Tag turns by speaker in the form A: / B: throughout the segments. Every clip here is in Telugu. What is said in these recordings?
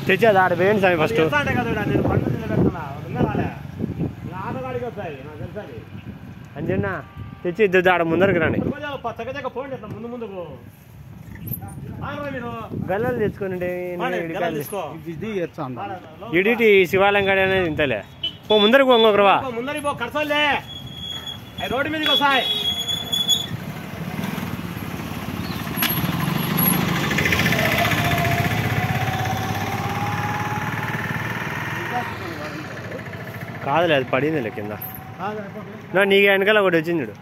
A: తెచ్చేది ఆడ వేయండి సార్ ఫస్ట్ అంజన్నా తెచ్చి ఇద్దు ఆడ ముందరికి రాండి గల్లలు తెచ్చుకోండి ఇడిటి శివాలయం కాడ అనేది ఇంతలే పో ముందరికి ఇంకొకరువా
B: ముందరికి పో కడసలే రోడ్డు మీదకి వస్తాయి
A: కాదులే అది పడిందిలే కింద నీకు వెనకాల ఒకటి వచ్చింది చూడు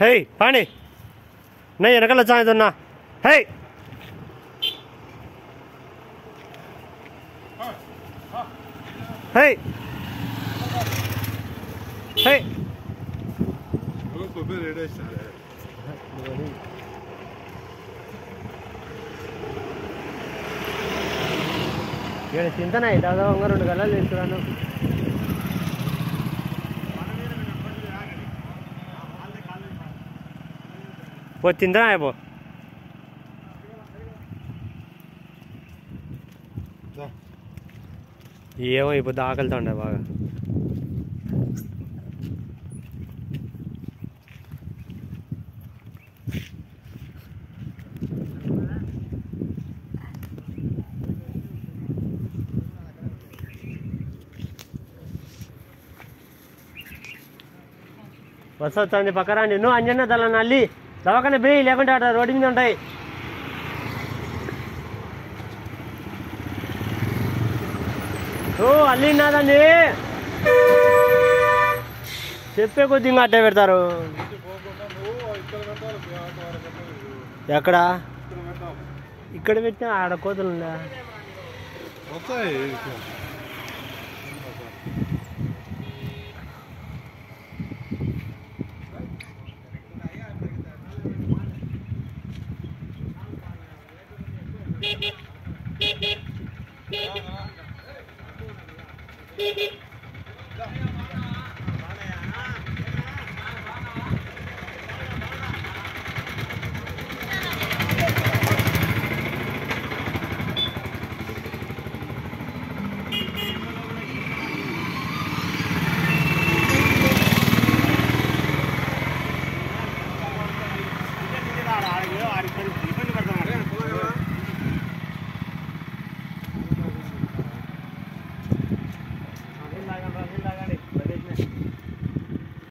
A: హే పాండి నా వెనకాల వచ్చా హే హే హే ఇక్కడ చింతనా దాదాపు 2 గల్లాలు తీసుకురాను పో తిందా పో ఏమో ఇప్పుడు ఆకలితో ఉండే బాగా వస్తుంది పక్కరాండి నువ్వు అంజన్న దళాన్ని అల్లి దవాఖాన బేయి లేకుంటే అట్లా రోడ్డు మీద ఉంటాయి ఓ అల్లినాదండి చెప్పే కొద్ది ఇంకా అట్టే పెడతారు ఎక్కడ ఇక్కడ పెట్టినా ఆడ కోతులు ఉందా